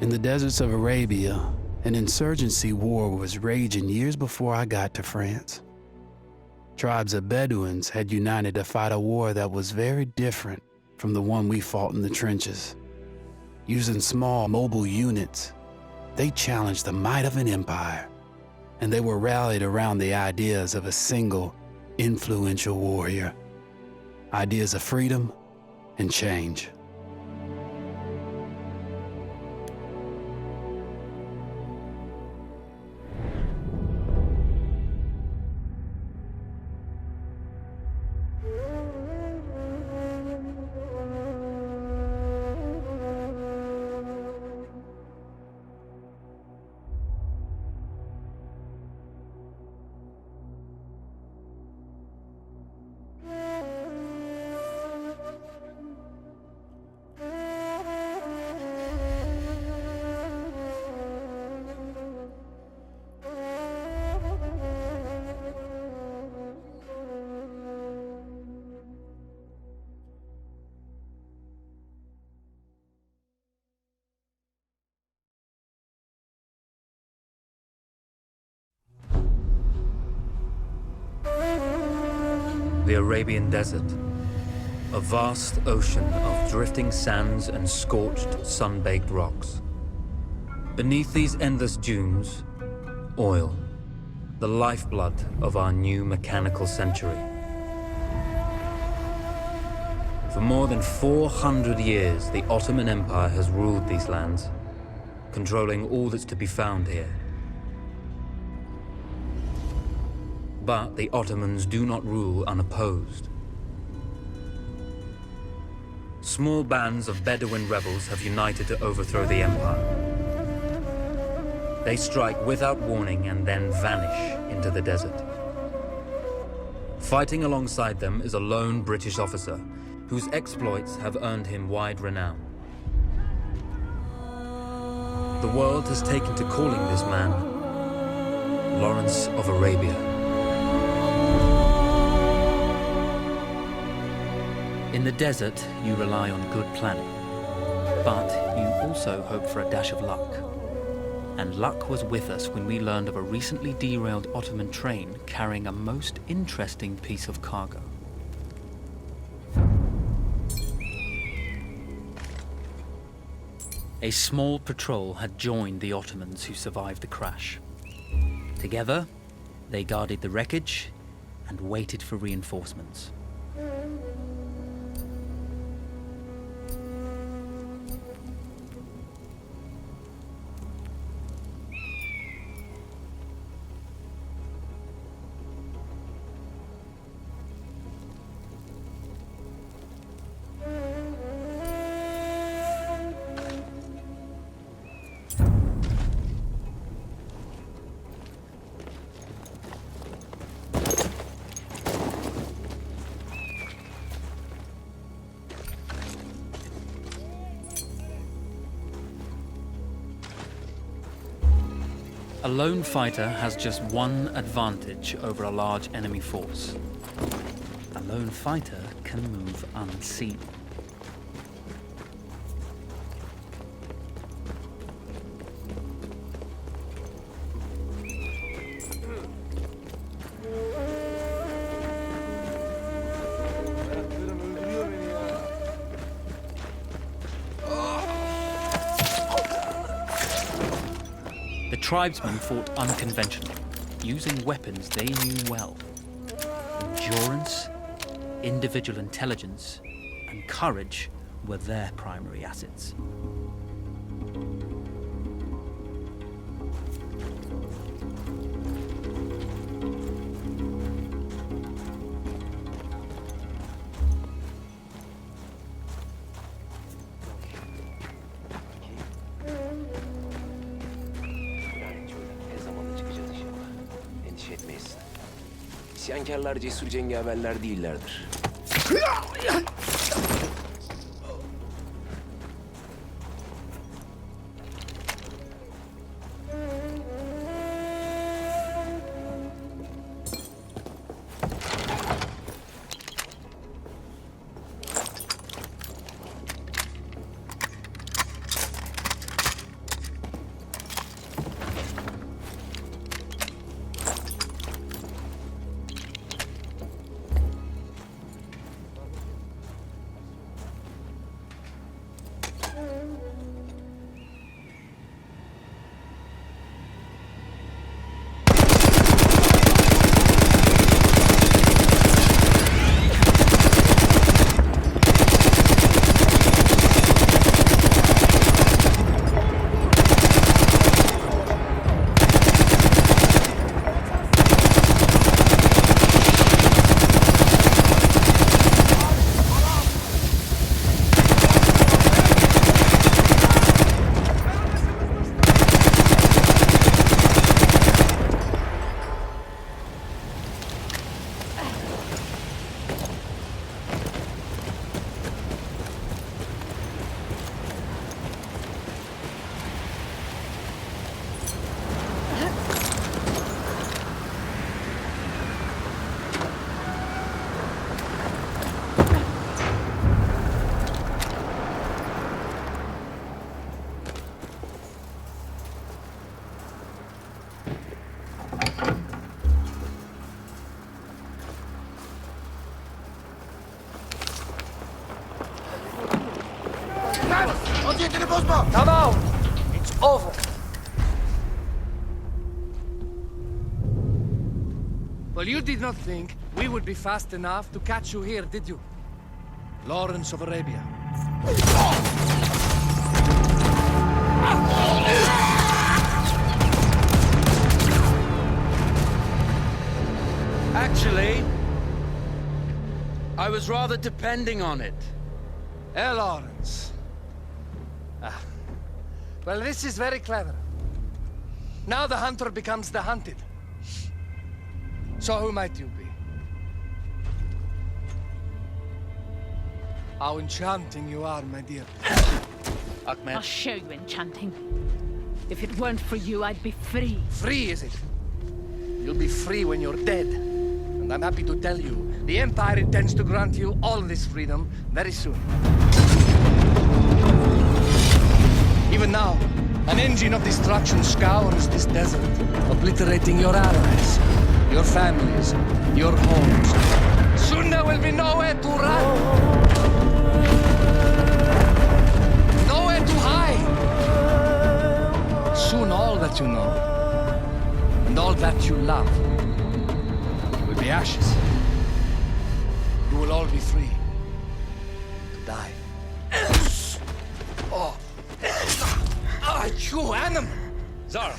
In the deserts of Arabia, an insurgency war was raging years before I got to France. Tribes of Bedouins had united to fight a war that was very different from the one we fought in the trenches. Using small, mobile units, they challenged the might of an empire, and they were rallied around the ideas of a single, influential warrior. Ideas of freedom and change. The Arabian Desert, a vast ocean of drifting sands and scorched, sun-baked rocks. Beneath these endless dunes, oil, the lifeblood of our new mechanical century. For more than 400 years, the Ottoman Empire has ruled these lands, controlling all that's to be found here. But the Ottomans do not rule unopposed. Small bands of Bedouin rebels have united to overthrow the empire. They strike without warning and then vanish into the desert. Fighting alongside them is a lone British officer whose exploits have earned him wide renown. The world has taken to calling this man Lawrence of Arabia. In the desert, you rely on good planning, but you also hope for a dash of luck. And luck was with us when we learned of a recently derailed Ottoman train carrying a most interesting piece of cargo. A small patrol had joined the Ottomans who survived the crash. Together, they guarded the wreckage and waited for reinforcements. A lone fighter has just one advantage over a large enemy force. A lone fighter can move unseen. The tribesmen fought unconventionally, using weapons they knew well. Endurance, individual intelligence, and courage were their primary assets. İsyankarlar cesur cengaverler değillerdir. Tamam. It's over. Well, you did not think we would be fast enough to catch you here, did you? Lawrence of Arabia. Actually, I was rather depending on it. Lawrence. Well, this is very clever. Now the hunter becomes the hunted. So who might you be? How enchanting you are, my dear. Ahmed. I'll show you enchanting. If it weren't for you, I'd be free. Free, is it? You'll be free when you're dead. And I'm happy to tell you, the Empire intends to grant you all this freedom very soon. Even now, an engine of destruction scours this desert, obliterating your allies, your families, your homes. Soon there will be nowhere to run. Nowhere to hide. Soon all that you know, and all that you love, will be ashes. You will all be free to die. Oh. You animal! Zara.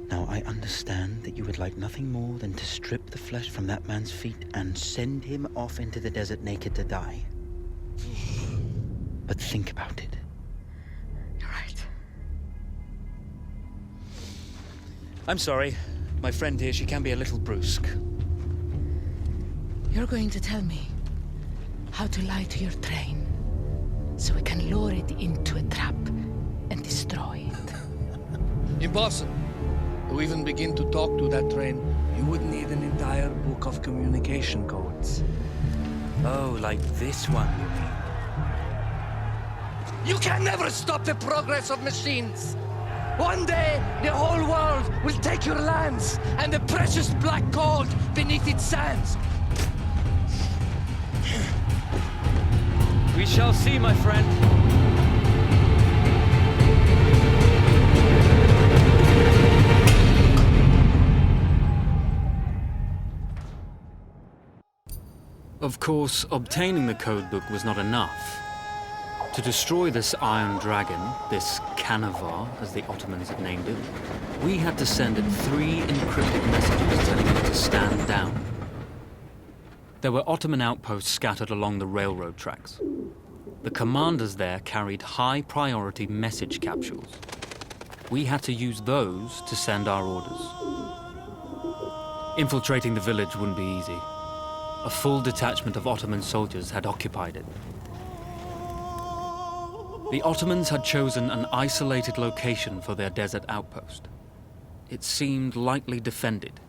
Now, I understand that you would like nothing more than to strip the flesh from that man's feet and send him off into the desert naked to die. But think about it. You're right. I'm sorry. My friend here, she can be a little brusque. You're going to tell me how to lie to your train so we can lure it into a trap and destroy it. Impossible. To even begin to talk to that train, you would need an entire book of communication codes. Oh, like this one, you mean? You can never stop the progress of machines. One day, the whole world will take your lands and the precious black gold beneath its sands. We shall see, my friend. Of course, obtaining the codebook was not enough. To destroy this Iron Dragon, this Canavar, as the Ottomans had named it, we had to send it 3 encrypted messages telling it to stand down. There were Ottoman outposts scattered along the railroad tracks. The commanders there carried high-priority message capsules. We had to use those to send our orders. Infiltrating the village wouldn't be easy. A full detachment of Ottoman soldiers had occupied it. The Ottomans had chosen an isolated location for their desert outpost. It seemed lightly defended.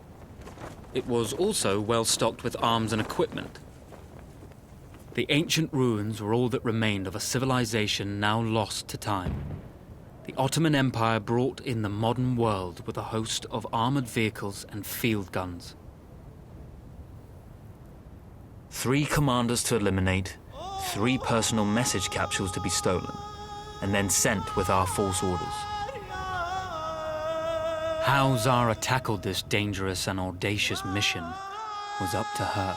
It was also well stocked with arms and equipment. The ancient ruins were all that remained of a civilization now lost to time. The Ottoman Empire brought in the modern world with a host of armored vehicles and field guns. 3 commanders to eliminate, 3 personal message capsules to be stolen, and then sent with our false orders. How Zara tackled this dangerous and audacious mission was up to her.